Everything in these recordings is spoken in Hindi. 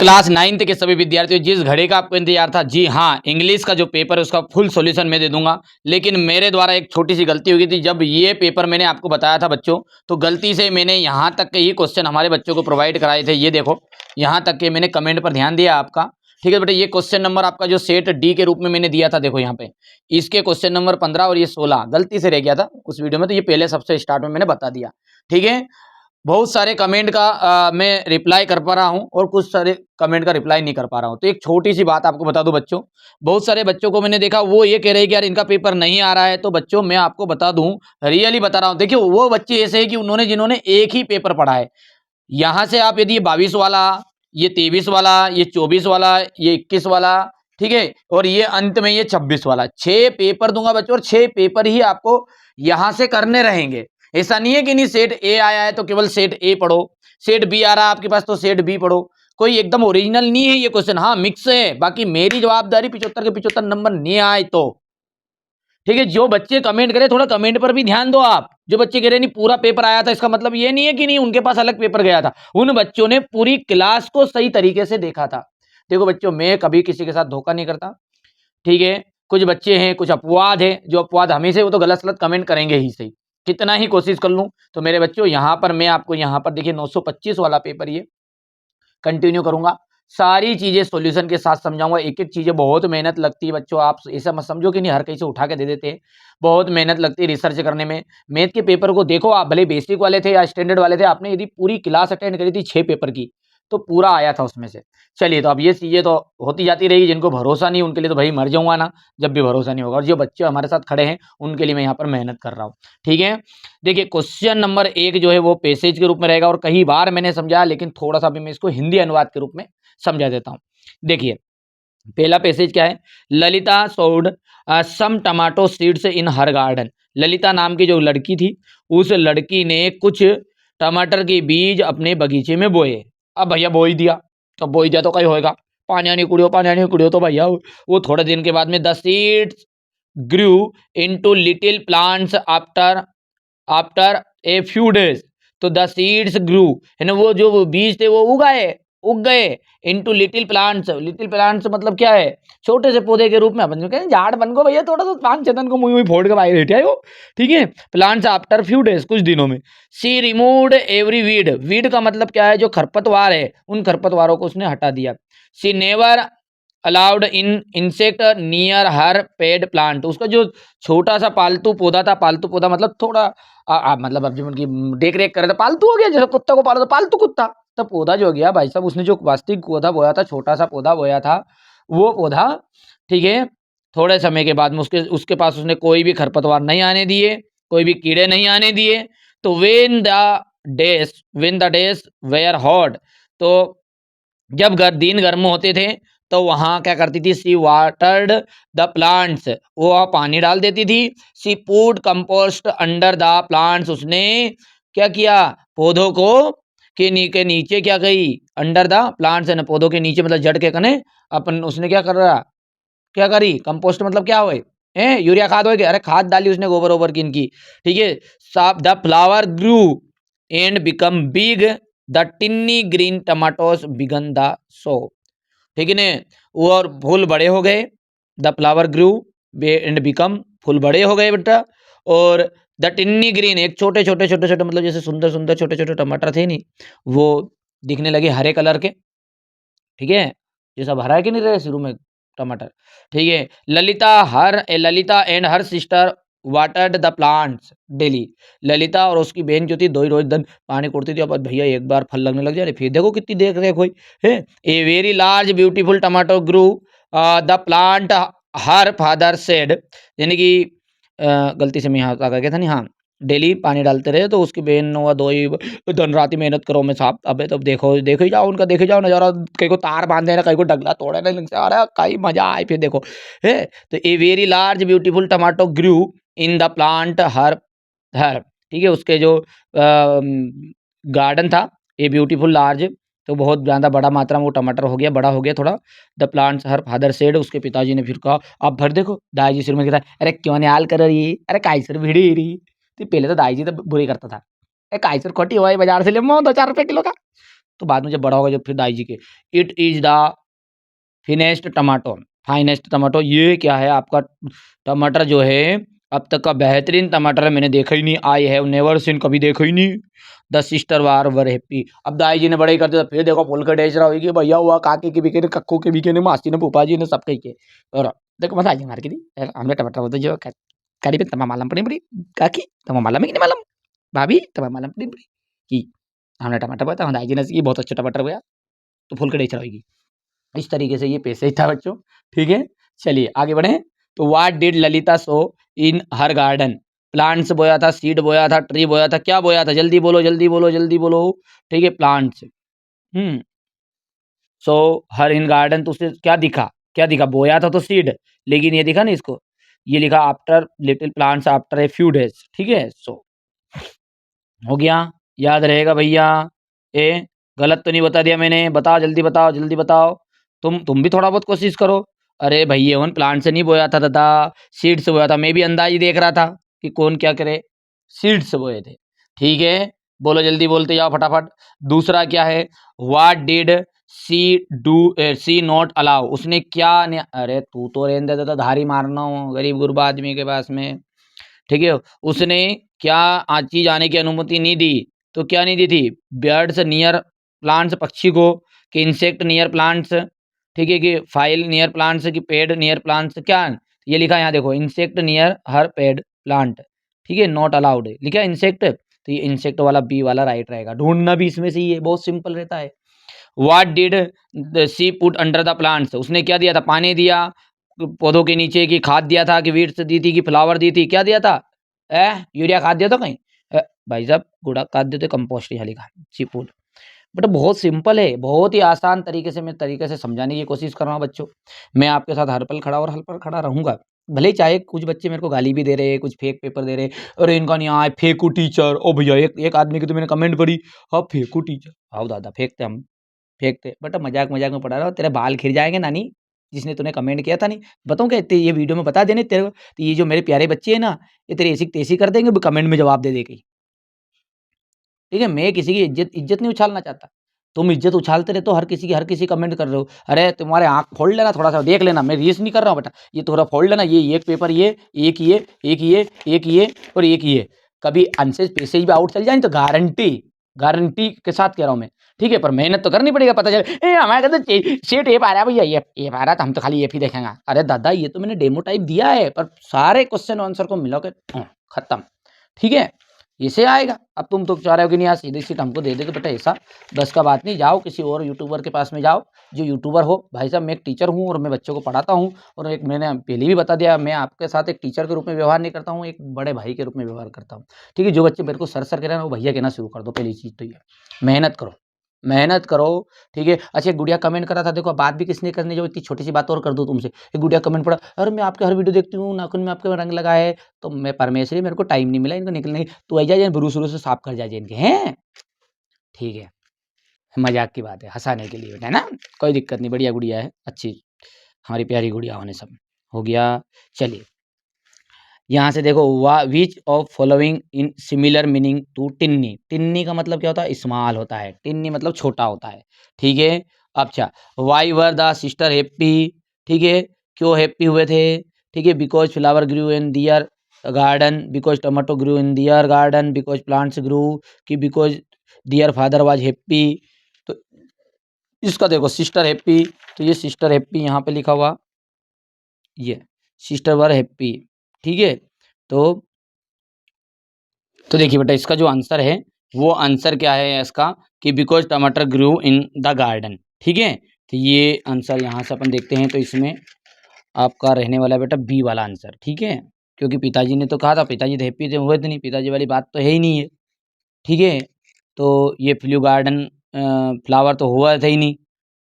क्लास 9th के सभी विद्यार्थियों, जिस घड़ी का आपको इंतजार था, जी हाँ, इंग्लिश का जो पेपर है उसका फुल सॉल्यूशन मैं दे दूंगा। लेकिन मेरे द्वारा एक छोटी सी गलती हो गई थी। जब ये पेपर मैंने आपको बताया था बच्चों, तो गलती से मैंने यहाँ तक के ही क्वेश्चन हमारे बच्चों को प्रोवाइड कराए थे। ये देखो, यहाँ तक के मैंने कमेंट पर ध्यान दिया आपका। ठीक है बेटा, ये क्वेश्चन नंबर आपका जो सेट डी के रूप में मैंने दिया था, देखो यहाँ पे इसके क्वेश्चन नंबर 15 और ये 16 गलती से रह गया था उस वीडियो में, तो ये पहले सबसे स्टार्ट में मैंने बता दिया। ठीक है, बहुत सारे कमेंट का मैं रिप्लाई कर पा रहा हूं और कुछ सारे कमेंट का रिप्लाई नहीं कर पा रहा हूं। तो एक छोटी सी बात आपको बता दूं बच्चों, बहुत सारे बच्चों को मैंने देखा वो ये कह रहे हैं कि यार इनका पेपर नहीं आ रहा है। तो बच्चों मैं आपको बता दूं, रियली बता रहा हूं, देखिए वो बच्चे ऐसे हैं कि उन्होंने जिन्होंने एक ही पेपर पढ़ा है। यहां से आप यदि ये 22 वाला, ये 23 वाला, ये 24 वाला, ये 21 वाला, ठीक है, और ये अंत में ये 26 वाला, 6 पेपर दूंगा बच्चों, और 6 पेपर ही आपको यहां से करने रहेंगे। ऐसा नहीं है कि नहीं सेट ए आया है तो केवल सेट ए पढ़ो, सेट बी आ रहा है आपके पास तो सेट बी पढ़ो। कोई एकदम ओरिजिनल नहीं है ये क्वेश्चन, हाँ मिक्स है। बाकी मेरी जवाबदारी 75 के 75 नंबर नहीं आए तो ठीक है। जो बच्चे कमेंट करे थोड़ा कमेंट पर भी ध्यान दो आप। जो बच्चे कह रहे नहीं पूरा पेपर आया था, इसका मतलब ये नहीं है कि नहीं उनके पास अलग पेपर गया था। उन बच्चों ने पूरी क्लास को सही तरीके से देखा था। देखो बच्चों, मैं कभी किसी के साथ धोखा नहीं करता। ठीक है, कुछ बच्चे हैं, कुछ अपवाद है, जो अपवाद हमेशा वो तो गलत सलत कमेंट करेंगे ही सही, कितना ही कोशिश कर लूं। तो मेरे बच्चों यहाँ पर मैं आपको यहाँ पर देखिए 925 वाला पेपर ये कंटिन्यू करूंगा। सारी चीजें सॉल्यूशन के साथ समझाऊंगा। एक एक चीजें बहुत मेहनत लगती है बच्चों, आप ऐसा मत समझो कि नहीं हर कहीं से उठा के दे देते हैं। बहुत मेहनत लगती है रिसर्च करने में। मैथ के पेपर को देखो आप, भले बेसिक वाले थे या स्टैंडर्ड वाले थे, आपने यदि पूरी क्लास अटेंड करी थी 6 पेपर की तो पूरा आया था उसमें से। चलिए, तो अब ये चीजें तो होती जाती रहेगी। जिनको भरोसा नहीं उनके लिए तो भाई मर जाऊंगा ना, जब भी भरोसा नहीं होगा। और जो बच्चे हमारे साथ खड़े हैं उनके लिए मैं यहाँ पर मेहनत कर रहा हूँ। ठीक है, देखिए क्वेश्चन नंबर 1 जो है वो पैसेज के रूप में रहेगा, और कई बार मैंने समझाया, लेकिन थोड़ा सा भी मैं इसको हिंदी अनुवाद के रूप में समझा देता हूं। देखिए पहला पैसेज क्या है, Lalita sowed some tomato seeds in her garden. Lalita नाम की जो लड़की थी, उस लड़की ने कुछ टमाटर के बीज अपने बगीचे में बोए। अब भैया बो ही दिया, तो बो ही दिया तो कहीं होएगा, पानी आनी कुड़ियो, तो भैया वो थोड़े दिन के बाद में the seeds grew into little plants after after a few days. तो द सीड्स ग्रू, है ना, वो जो वो बीज थे वो उग गए into little plants. Little plants मतलब क्या है, छोटे से पौधे के रूप में। अपन जो कहते हैं झाड़ बन को भैया, थोड़ा सा पान चेतन को मुंह में फोड़ के बाहर लेटे आए हो। ठीक है, प्लांट्स आफ्टर फ्यू डेज, कुछ दिनों में। सी रिमूव्ड एवरी वीड। वीड का मतलब क्या है, जो खरपतवार है उन खरपतवारों को उसने हटा दिया। She never allowed in insect near her pet plant. उसका जो छोटा सा पालतू पौधा था, पालतू पौधा मतलब थोड़ा मतलब अब जो उनकी देख रेख करे तो पालतू हो गया, जैसे कुत्ता को पालो तो पालतू कुत्ता। तो पौधा जो हो गया भाई साहब, उसने जो वास्तविक पौधा बोया था, छोटा सा पौधा बोया था, वो पौधा, ठीक है, थोड़े समय के बाद में उसके उसके पास उसने कोई भी खरपतवार नहीं आने दिए, कोई भी कीड़े नहीं आने दिए। तो when the days were hot, तो जब दिन गर्म होते थे तो वहां क्या करती थी, सी वाटर्ड द प्लांट्स, वो पानी डाल देती थी। She put compost under the plants, उसने क्या किया, पौधों को के नीचे क्या कही, अंडर द प्लांट्स है ना, पौधों के नीचे मतलब जड़ के कने अपन उसने क्या कर रहा, क्या करी, कंपोस्ट मतलब क्या हुए, यूरिया खाद हो गया, अरे खाद डाली उसने गोबर ओबर की इनकी। ठीक है, साफ the flower grew and become big, the tiny green tomatoes began the show. ठीक है ने, वो और फूल बड़े हो गए, the flower grew and become, फूल बड़े हो गए बेटा। और द टिन्नी ग्रीन, एक छोटे छोटे छोटे छोटे मतलब जैसे सुंदर सुंदर छोटे छोटे टमाटर थे नहीं, वो दिखने लगे हरे कलर के। ठीक है, ये सब हरा है कि नहीं रहे शुरू में टमाटर। ठीक है, Lalita and her sister watered the plants daily. Lalita और उसकी बहन जो थी, दो ही रोज दिन पानी कोड़ती थी। अब भैया एक बार फल लगने लग जाए, फिर देखो कितनी देख रेख हुई है। A very large beautiful tomato grew the plant her father said, यानी कि गलती से मैं यहाँ आ गया था नहीं, हाँ, डेली पानी डालते रहे। तो उसकी बहन हुआ दो ही दिन रात ही मेहनत करो मैं साहब। अबे तो देखो देखो ही जाओ उनका, देखे जाओ नजारा, कहीं को तार बांधे ना, कहीं को डगला तोड़े ना, से आ रहा है, कहीं मजा आए फिर देखो है। तो a very large beautiful tomato grew in the plant her her, ठीक है, उसके जो गार्डन था, ए ब्यूटीफुल लार्ज, तो बहुत ज़्यादा बड़ा मात्रा में वो टमाटर हो गया, बड़ा हो गया थोड़ा। The plants her father said, उसके पिताजी ने फिर कहा, अब भर देखो दाई सिर में कहता, अरे क्यों नहीं हाल कर रही, अरे काइसर भिड़ी रही। तो पहले तो दाई जी तो बुरी करता था, ए काइसर खोटी हुआ है, बाजार से ले दो 4 रुपए किलो का। तो बाद में जब बड़ा होगा जब फिर दाई जी के, it is the finest tomato, finest tomato, ये क्या है आपका टमाटर जो है अब तक का बेहतरीन टमाटर है, मैंने देखा ही नहीं, आई हैव नेवर सीन, कभी देखा ही नहीं। The sister war were happy, अब दाई जी ने बड़े ही कर दिया, फिर देखो फुल के डेच रहा होगी भैया हुआ, काके के बिके ने, कक्कू के बिके ने, मासी ने, फूफा जी ने, सब कही के, और देखो मजा आई मार के दी, हमने टमाटर बोलते जो करी पे तमा मालम पड़ी पड़ी, काकी तमा मालम है कि नहीं मालम, भाभी तमा मालम पड़ी पड़ी की, हमने टमाटर बोया था, दाई जी ने ये बहुत अच्छा टमाटर बोया, तो फुल के डेच रहा होगी। इस तरीके से ये पैसेज था बच्चों, ठीक है। चलिए आगे बढ़े। तो what did Lalita so in her garden, plants बोया था, सीड बोया था, ट्री बोया था, क्या बोया था, जल्दी बोलो जल्दी बोलो जल्दी बोलो, ठीक है, प्लांट्स। सो हर इन गार्डन, तो उससे क्या दिखा, क्या दिखा, बोया था तो सीड, लेकिन ये दिखा नहीं इसको, ये लिखा after little plants after a few days, ठीक है। सो हो गया, याद रहेगा भैया। ए गलत तो नहीं बता दिया मैंने, बताओ जल्दी बताओ जल्दी बताओ, तुम भी थोड़ा बहुत कोशिश करो। अरे भैया उन प्लांट से नहीं बोया था दादा, सीड से बोया था, मैं भी अंदाज ही देख रहा था कि कौन क्या करे, सीड से बोए थे, ठीक है। बोलो जल्दी बोलते जाओ फटाफट। दूसरा क्या है, what did she do, she not allow, उसने क्या अरे तू तो रहने दे देता, धारी मारना हो गरीब गुरबा आदमी के पास में, ठीक है। उसने क्या चीज आने की अनुमति नहीं दी, तो क्या नहीं दी थी, बर्ड्स नियर प्लांट्स, पक्षी को, कि इंसेक्ट नियर प्लांट्स, ठीक है, कि फाइल नियर प्लांट्स, की पेड नियर प्लांट्स, क्या ये लिखा है यहाँ देखो, insect near her pet plant, ठीक है, नॉट अलाउड लिखा है इंसेक्ट, तो ये इंसेक्ट वाला बी वाला राइट रहेगा, ढूंढना भी इसमें से ही है, बहुत सिंपल रहता है। What did she put under the plants, उसने क्या दिया था, पानी दिया पौधों के नीचे, की खाद दिया था, कि वीड्स दी थी, कि फ्लावर दी थी, क्या दिया था, यूरिया खाद दिया था कहीं, भाई साहब गुड़ा खाद देते, कंपोस्ट यहाँ लिखा सी पुट। बट बहुत सिंपल है, बहुत ही आसान तरीके से मैं तरीके से समझाने की कोशिश कर रहा हूँ बच्चों, मैं आपके साथ हर पल खड़ा और हर पल खड़ा रहूंगा, भले ही चाहे कुछ बच्चे मेरे को गाली भी दे रहे हैं, कुछ फेक पेपर दे रहे हैं, अरे इनका नहीं आए, फेकू टीचर, ओ भैया एक आदमी की तो मैंने कमेंट पढ़ी, हाँ फेकू टीचर, आओ दादा फेंकते हम, फेंकते, बट मजाक मजाक में पढ़ा रहा हूँ, तेरे बाल खिर जाएंगे नानी, जिसने तूने कमेंट किया था, नहीं बताऊँ क्या, ये वीडियो में बता देने तेरे, तो ये जो मेरे प्यारे बच्चे हैं ना, ये तेरी ऐसी तेजी कर देंगे कमेंट में जवाब दे दे के, ठीक है। मैं किसी की इज्जत नहीं उछालना चाहता, तुम इज्जत उछालते रहते हो, हर किसी कमेंट कर रहे हो, अरे तुम्हारे आँख फोड़ लेना, थोड़ा सा देख लेना, मैं रीस नहीं कर रहा हूँ बेटा, ये थोड़ा फोड़ लेना, ये एक पेपर, ये एक ये एक ये एक ये और एक ये, कभी आंसर पेसेज भी आउट चल जाए तो गारंटी, गारंटी के साथ कह रहा हूँ मैं, ठीक है, पर मेहनत तो करनी पड़ेगा, पता चले हमारे कहते सेट एफ आ रहा है भैया, ये आ रहा था, हम तो खाली एफ ही देखेंगे, अरे दादा ये तो मैंने डेमो टाइप दिया है, पर सारे क्वेश्चन आंसर को मिला के खत्म, ठीक है, इसे आएगा। अब तुम तो चाह रहे हो कि नहीं यार सीधी सीट हमको दे दे, तो बेटा ऐसा बस का बात नहीं, जाओ किसी और यूट्यूबर के पास में जाओ, जो यूट्यूबर हो, भाई साहब मैं एक टीचर हूँ और मैं बच्चों को पढ़ाता हूँ, और एक मैंने पहले भी बता दिया, मैं आपके साथ एक टीचर के रूप में व्यवहार नहीं करता हूँ, एक बड़े भाई के रूप में व्यवहार करता हूँ, ठीक है। जो बच्चे मेरे को सर कह रहे हैं वो भैया कहना शुरू कर दो, पहली चीज़ तो ये मेहनत करो, मेहनत करो, ठीक है। अच्छा एक गुड़िया कमेंट करा था, देखो बात भी किसने करनी, जो इतनी छोटी सी बात और कर दूं तुमसे, एक गुड़िया कमेंट पड़ा, अरे मैं आपके हर वीडियो देखती हूँ, नाखून में आपके रंग लगा है, तो मैं परमेश्वरी मेरे को टाइम नहीं मिला इनको निकलने की, तू आ जाए शुरू शुरू से साफ कर जाए इनके हैं, ठीक है, मजाक की बात है, हंसाने के लिए है ना, कोई दिक्कत नहीं, बढ़िया गुड़िया है, अच्छी हमारी प्यारी गुड़िया होने सब हो गया। चलिए यहाँ से देखो, which of following in similar meaning to tiny, tiny का मतलब क्या होता है, स्मॉल होता है, टिन्नी मतलब छोटा होता है, ठीक है। अच्छा why were the sister happy, ठीक है, क्यों हैप्पी हुए थे, ठीक है, because flower grew in their garden, because tomato grew in their garden, because plants grew, कि because their father was happy, तो इसका देखो सिस्टर हैप्पी, तो ये सिस्टर हैप्पी यहाँ पे लिखा हुआ, ये सिस्टर वर हैप्पी, ठीक है। तो देखिए बेटा इसका जो आंसर है वो आंसर क्या है इसका, कि बिकॉज टमाटर ग्रू इन द गार्डन, ठीक है। तो ये आंसर यहाँ से अपन देखते हैं, तो इसमें आपका रहने वाला है बेटा बी वाला आंसर, ठीक है, क्योंकि पिताजी ने तो कहा था, पिताजी तो हैप्पी थे, हुए थे नहीं, पिताजी वाली बात तो है ही नहीं है, ठीक है। तो ये फ्लू गार्डन फ्लावर तो हुआ था ही नहीं,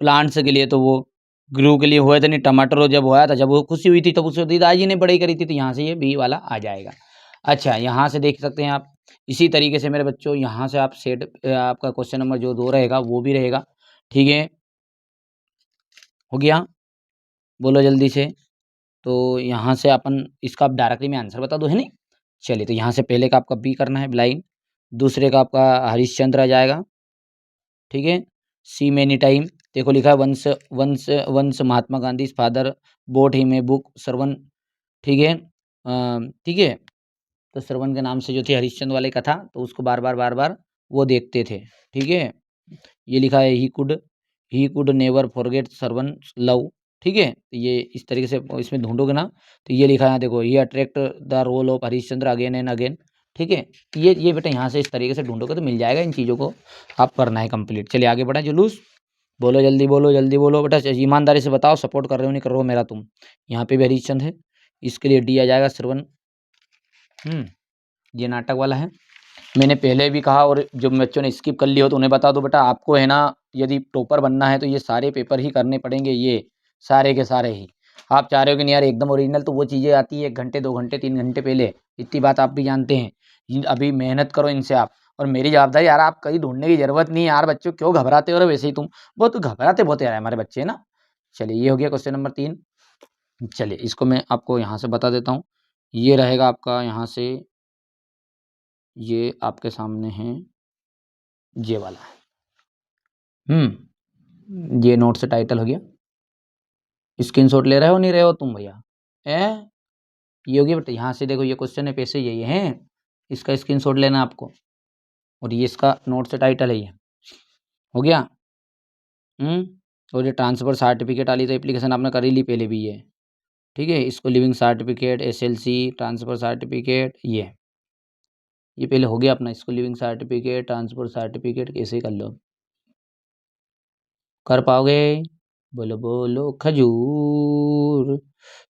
प्लांट्स के लिए तो वो ग्रू के लिए हुए थे नहीं, टमाटर जब हुआ था, जब वो खुशी हुई थी तब उसको दादाजी ने बड़ी करी थी, तो यहाँ से ये बी वाला आ जाएगा। अच्छा यहाँ से देख सकते हैं आप, इसी तरीके से मेरे बच्चों यहाँ से आप सेट आपका क्वेश्चन नंबर जो 2 रहेगा वो भी रहेगा, ठीक है, हो गया, बोलो जल्दी से। तो यहाँ से अपन इसका आप डायरेक्टली में आंसर बता दो, है नहीं। चलिए तो यहाँ से पहले का आपका बी करना है ब्लाइंड, दूसरे का आपका हरिश्चंद्र आ जाएगा, ठीक है, सी मैनी टाइम, देखो लिखा है once once once Mahatma Gandhi father bought him a book Shravan, ठीक है, ठीक है। तो श्रवण के नाम से जो थी हरिश्चंद्र वाले कथा, तो उसको बार बार वो देखते थे, ठीक है। ये लिखा है he could never forget Shravan love, ठीक है। तो ये इस तरीके से इसमें ढूंढोगे ना, तो ये लिखा है देखो, ये attract the role of Harishchandra again and again, ठीक है। ये बेटा यहाँ से इस तरीके से ढूंढोगे तो मिल जाएगा, इन चीज़ों को आप करना है कंप्लीट। चलिए आगे बढ़ा जुलूस, बोलो जल्दी बोलो बेटा, ईमानदारी से बताओ सपोर्ट कर रहे हो नहीं कर रहे हो मेरा तुम। यहाँ पे भी हरिश्चंद्र है, इसके लिए डी आ जाएगा श्रवण। ये नाटक वाला है, मैंने पहले भी कहा, और जो बच्चों ने स्किप कर लिया हो तो उन्हें बता दो बेटा, आपको है ना यदि टॉपर बनना है तो ये सारे पेपर ही करने पड़ेंगे, ये सारे के सारे ही। आप चाह रहे हो कि नहीं यार एकदम ओरिजिनल, तो वो चीज़ें आती है 1 घंटे 2 घंटे 3 घंटे पहले, इतनी बात आप भी जानते हैं। अभी मेहनत करो इनसे आप, और मेरी जवाबदारी यार, आप कहीं ढूंढने की जरूरत नहीं है यार बच्चों, क्यों घबराते हो? वैसे ही तुम बहुत घबराते बहुत यार हमारे बच्चे है ना। चलिए ये हो गया क्वेश्चन नंबर 3। चलिए इसको मैं आपको यहाँ से बता देता हूँ, ये रहेगा आपका यहाँ से, ये आपके सामने है, ये वाला है। ये नोट से टाइटल हो गया, स्क्रीनशॉट ले रहे हो नहीं रहे हो तुम भैया? ये हो गया बेटा, यहाँ से देखो ये क्वेश्चन है, पैसे यही है, इसका स्क्रीनशॉट लेना आपको, और ये इसका नोट से टाइटल है, ये हो गया। और ये ट्रांसफ़र सर्टिफिकेट वाली तो एप्लीकेशन आपने कर ही ली पहले भी ये, ठीक है। इसको leaving certificate, SLC, transfer certificate, ये पहले हो गया अपना। इसको लिविंग सर्टिफिकेट, ट्रांसफ़र सर्टिफिकेट कैसे कर लो, कर पाओगे? बोलो बोलो खजूर।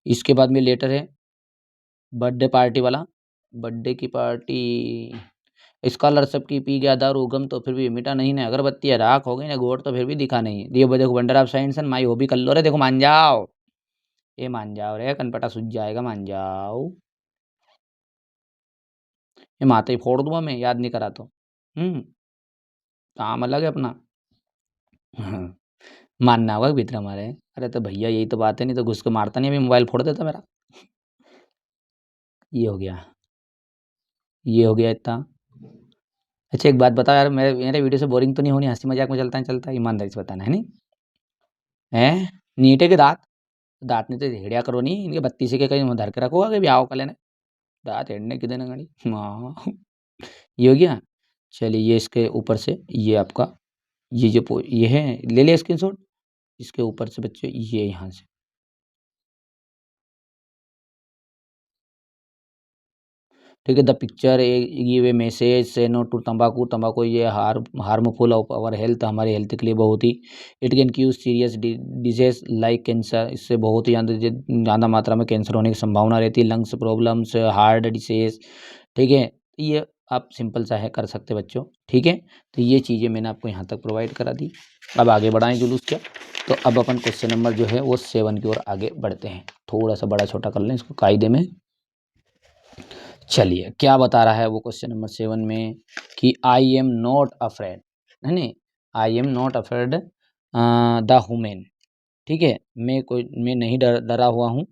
इसके बाद में लेटर है बर्थडे पार्टी वाला, बर्थडे की पार्टी, स्कॉलरशिप की पी गया दारू गम तो फिर भी मिटा नहीं ना, अगरबत्ती है राख हो गई ना, गोड़ तो फिर भी दिखा नहीं। ये देखो wonder of science and my hobby कर लो रे, देखो मान जाओ, ये मान जाओ रे, कनपटा सूझ जाएगा, मान जाओ। ये माता ही फोड़ दूंगा मैं, याद नहीं करा तो। काम अलग है अपना। मानना होगा भीतर हमारे। अरे तो भैया यही तो बात है, नहीं तो घुस के मारता नहीं, अभी मोबाइल फोड़ देता मेरा। ये हो गया, ये हो गया इतना। अच्छा एक बात बताओ यार, मेरे मेरे वीडियो से बोरिंग तो नहीं होनी? हंसी मजाक में चलता है, चलता है, ईमानदारी से बताना है नहीं है? नीटे के दांत, दांत नहीं तो हेड़िया करो नहीं इनके, 32 के कहीं धर के रखो आगे भी आओ कल ने, दांत हेड़ने की देना गाड़ी। हाँ ये हो गया। चलिए ये इसके ऊपर से, ये आपका ये जो ये है, ले लिया स्क्रीनशॉट। इसके ऊपर से बच्चे ये यहाँ से, ठीक है। The picture give a message say no to तंबाकू, तंबाकू ये हार्मफुल ऑफ आवर हेल्थ, हमारे हेल्थ के लिए बहुत ही, it can cause serious disease like cancer, इससे बहुत ही ज़्यादा मात्रा में कैंसर होने की संभावना रहती है, लंग्स प्रॉब्लम्स, हार्ट डिसीज, ठीक है। ये आप सिंपल सा है कर सकते बच्चों, ठीक है। तो ये चीज़ें मैंने आपको यहाँ तक प्रोवाइड करा दी। अब आगे बढ़ाएं जुलूस क्या, तो अब अपन क्वेश्चन नंबर जो है वो 7 की ओर आगे बढ़ते हैं। थोड़ा सा बड़ा छोटा कर लें इसको कायदे में। चलिए क्या बता रहा है वो क्वेश्चन नंबर 7 में, कि आई एम नॉट अफ्रेड, है नहीं, I am not afraid the human, ठीक है। मैं नहीं डरा हुआ हूँ,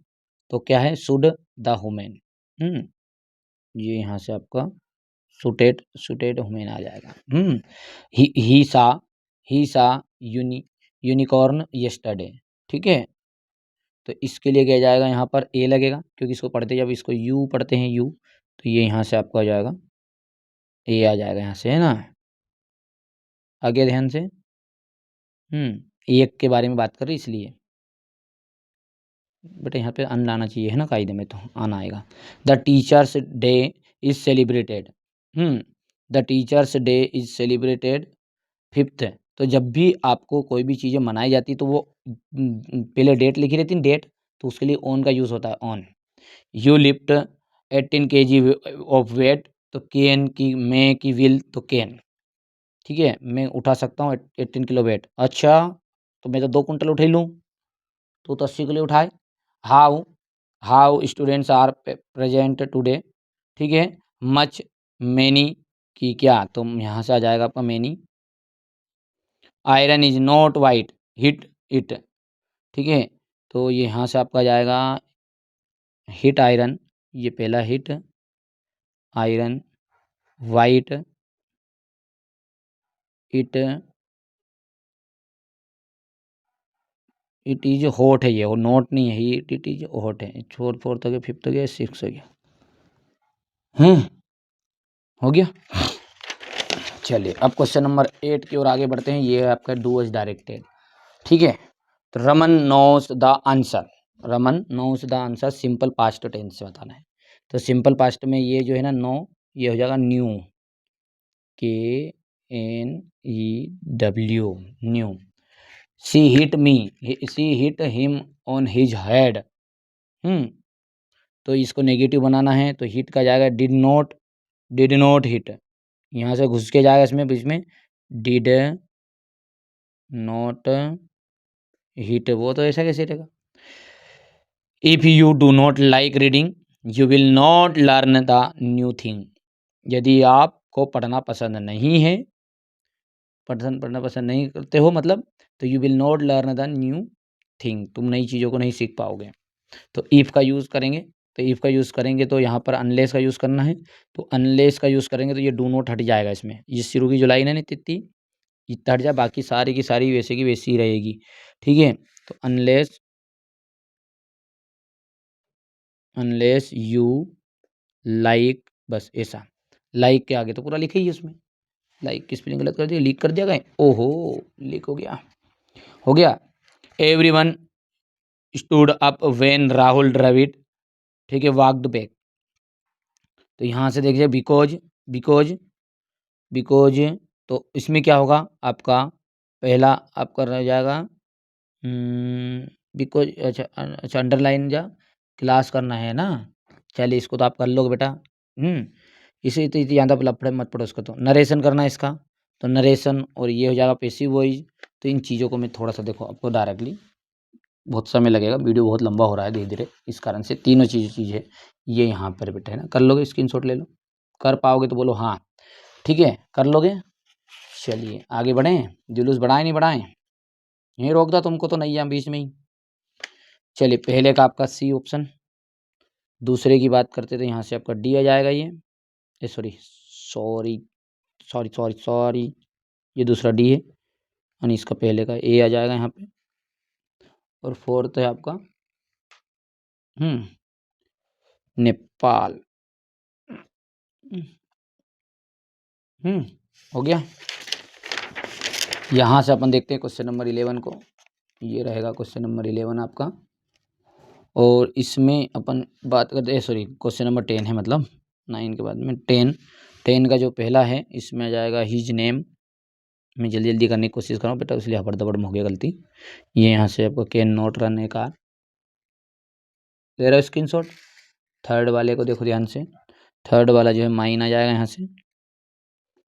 तो क्या है, शुड द हुमेन। ये यहाँ से आपका सुटेड हुमेन आ जाएगा। ही सा ही सा यूनिकॉर्न यस्टरडे, ठीक है। तो इसके लिए क्या जाएगा, यहाँ पर ए लगेगा, क्योंकि इसको पढ़ते जब इसको यू पढ़ते हैं यू, तो ये यहाँ से आपका आ जाएगा ए आ जाएगा यहाँ से, है ना। आगे ध्यान से, एक के बारे में बात कर रही इसलिए बेटा, यहाँ पे अन लाना चाहिए है ना, कायदे में तो आना आएगा। The teachers day is celebrated, the teachers day is celebrated 5th। तो जब भी आपको कोई भी चीज़ें मनाई जाती तो वो पहले डेट लिखी रहती है, डेट, तो उसके लिए ऑन का यूज़ होता है, on. You lift 18 kg of weight, तो कैन की, मैं की विल, तो कैन, ठीक है। मैं उठा सकता हूँ 18 किलो वेट, अच्छा, तो मैं तो 2 कुंटल उठा ही लूँ, तो 80 किलो उठाए। How how students are present today, ठीक है। मच मैनी की क्या, तो यहाँ से आ जाएगा आपका many. Iron is not white, hit it, ठीक है। तो ये यहाँ से आपका जाएगा हिट आयरन, ये पहला hit iron, white it it is hot है ये, और नॉट नहीं है ये, इट इज हॉट है। फोर्थ हो गया, फिफ्थ हो गया, सिक्स हो गया, हो गया। चलिए अब क्वेश्चन नंबर 8 की ओर आगे बढ़ते हैं। ये आपका डू इज डायरेक्टेड, ठीक है। तो Raman knows the answer, Raman knows the answer simple past tense से बताना है। तो सिंपल पास्ट में ये जो है ना नो, ये हो जाएगा new, KNEW, new. She hit me, she hit him on his head, तो इसको नेगेटिव बनाना है तो हिट का जाएगा डिड नॉट हिट, यहाँ से घुस के जाएगा इसमें बीच में, डिड नॉट हिट, वो तो ऐसा कैसे रहेगा। If you do not like reading you will not learn the new thing, यदि आपको पढ़ना पसंद नहीं है, पढ़ना पसंद नहीं करते हो मतलब, तो you will not learn the new thing, तुम नई चीज़ों को नहीं सीख पाओगे। तो इफ़ का यूज़ करेंगे, तो इफ़ का यूज़ करेंगे तो यहाँ पर अनलेस का यूज़ करना है, तो अनलेस का यूज़ करेंगे तो ये डू नॉट हट जाएगा इसमें, ये शुरू की जो लाइन है ना तित्ती, इतना हट जाए, बाकी सारी की सारी वैसे की वैसी ही रहेगी, ठीक है। तो अनलेस यू लाइक, बस ऐसा, लाइक के आगे तो पूरा लिखे ही है उसमें, लाइक की स्पेलिंग गलत कर दिया, लीक कर दिया गए, ओहो लीक हो गया, हो गया। Everyone stood up when Rahul Dravid, ठीक है, वॉकड बैक, तो यहाँ से देखिए बिकॉज, तो इसमें क्या होगा आपका, पहला आपका रह जाएगा बिकॉज, अच्छा अंडरलाइन या क्लास करना है ना, चलिए इसको तो आप कर लोगे बेटा, इसे तो ज़्यादा लफड़े मत पड़ो, उसका तो नरेशन करना है इसका, तो नरेशन, और ये हो जाएगा पैसिव वॉइस। तो इन चीज़ों को मैं थोड़ा सा देखो आपको डायरेक्टली, बहुत समय लगेगा, वीडियो बहुत लंबा हो रहा है धीरे धीरे, इस कारण से तीनों चीज़ है ये यहाँ पर बेटा है ना, कर लोगे, स्क्रीनशॉट ले लो, कर पाओगे तो बोलो हाँ, ठीक है कर लोगे। चलिए आगे बढ़ें, जुलूस बढ़ाएं नहीं बढ़ाएं, यहीं रोक दो तुमको तो नहीं है बीच में ही। चलिए पहले का आपका सी ऑप्शन, दूसरे की बात करते तो यहाँ से आपका डी आ जाएगा, ये सॉरी, ये दूसरा डी है, यानी इसका पहले का ए आ जाएगा यहाँ पे, और फोर्थ है आपका नेपाल, हो गया। यहाँ से अपन देखते हैं क्वेश्चन नंबर 11 को, ये रहेगा क्वेश्चन नंबर 11 आपका, और इसमें अपन बात करते हैं, सॉरी क्वेश्चन नंबर 10 है, मतलब 9 के बाद में 10 का जो पहला है इसमें आ जाएगा हिज नेम, मैं जल्दी जल्दी करने की कोशिश कर रहा हूँ बेटा, इसलिए हबड़ दबड़ में हो गया गलती, ये यहाँ से आपको can not run A car, ले रहा स्क्रीनशॉट। थर्ड वाले को देखो ध्यान से, थर्ड वाला जो है माइन आ जाएगा यहाँ से,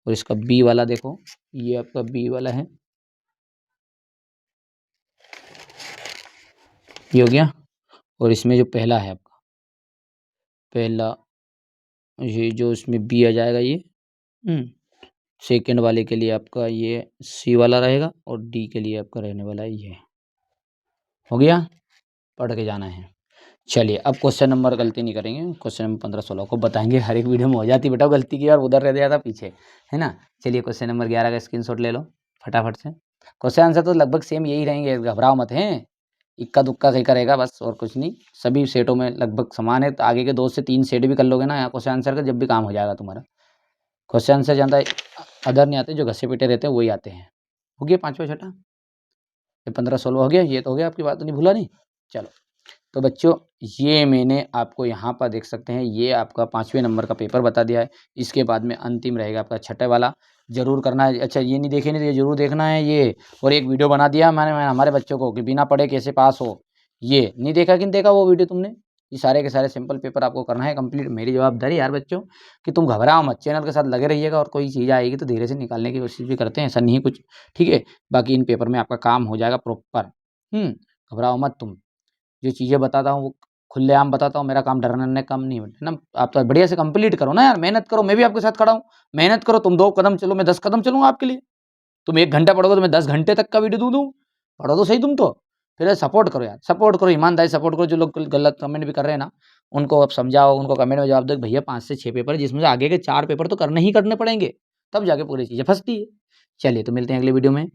और इसका बी वाला देखो, ये आपका बी वाला है, ये हो गया। और इसमें जो पहला है आपका, पहला ये जो इसमें बी आ जाएगा ये, सेकेंड वाले के लिए आपका ये सी वाला रहेगा, और डी के लिए आपका रहने वाला है ये, हो गया, पढ़ के जाना है। चलिए अब क्वेश्चन नंबर, गलती नहीं करेंगे, क्वेश्चन नंबर 15-16 को बताएंगे, हर एक वीडियो में हो जाती बेटा गलती की, और उधर रह जाता पीछे, है ना। चलिए क्वेश्चन नंबर 11 का स्क्रीनशॉट ले लो फटाफट से, क्वेश्चन आंसर तो लगभग सेम यही रहेंगे, घबराओ मत, हैं इक्का दुक्का कहीं करेगा बस, और कुछ नहीं, सभी सेटों में लगभग समान है, तो आगे के 2 से 3 सेट भी कर लोगे ना क्वेश्चन आंसर का, जब भी काम हो जाएगा तुम्हारा। क्वेश्चन आंसर ज़्यादा अदर नहीं आते, जो घसे पीटे रहते हैं वही आते हैं। हो गया पाँचवा छठा, ये 15-16 हो गया, ये तो हो गया, आपकी बात तो नहीं भूला नहीं। चलो तो बच्चों ये मैंने आपको यहाँ पर देख सकते हैं, ये आपका 5वें नंबर का पेपर बता दिया है। इसके बाद में अंतिम रहेगा आपका छठे वाला, जरूर करना है। अच्छा ये नहीं देखे नहीं तो ये जरूर देखना है ये, और एक वीडियो बना दिया मैंने हमारे बच्चों को कि बिना पढ़े कैसे पास हो, ये नहीं देखा कि नहीं देखा वो वीडियो तुमने, ये सारे के सारे सिंपल पेपर आपको करना है कंप्लीट। मेरी जवाबदारी यार बच्चों कि तुम घबराओ मत, चैनल के साथ लगे रहिएगा, और कोई चीज़ आएगी तो धीरे से निकालने की कोशिश भी करते हैं, ऐसा नहीं कुछ, ठीक है। बाकी इन पेपर में आपका काम हो जाएगा प्रॉपर, घबराओ मत तुम, जो चीज़ें बताता हूँ वो खुलेआम बताता हूँ, मेरा काम डरने कम नहीं है ना। आप तो बढ़िया से कंप्लीट करो ना यार, मेहनत करो, मैं भी आपके साथ खड़ा हूँ, मेहनत करो, तुम 2 कदम चलो मैं 10 कदम चलूँगा आपके लिए, तुम 1 घंटा पढ़ोगे तो मैं 10 घंटे तक का वीडियो दूँ, पढ़ो तो सही तुम तो, फिर सपोर्ट करो यार, सपोर्ट करो, ईमानदारी सपोर्ट करो। जो लोग गलत कमेंट भी कर रहे हैं ना, उनको आप समझाओ, उनको कमेंट में जवाब दो, भैया 5 से 6 पेपर, जिसमें से आगे के 4 पेपर तो करने ही करने पड़ेंगे, तब जाके पूरी चीज़ें फंसती है। चलिए तो मिलते हैं अगले वीडियो में।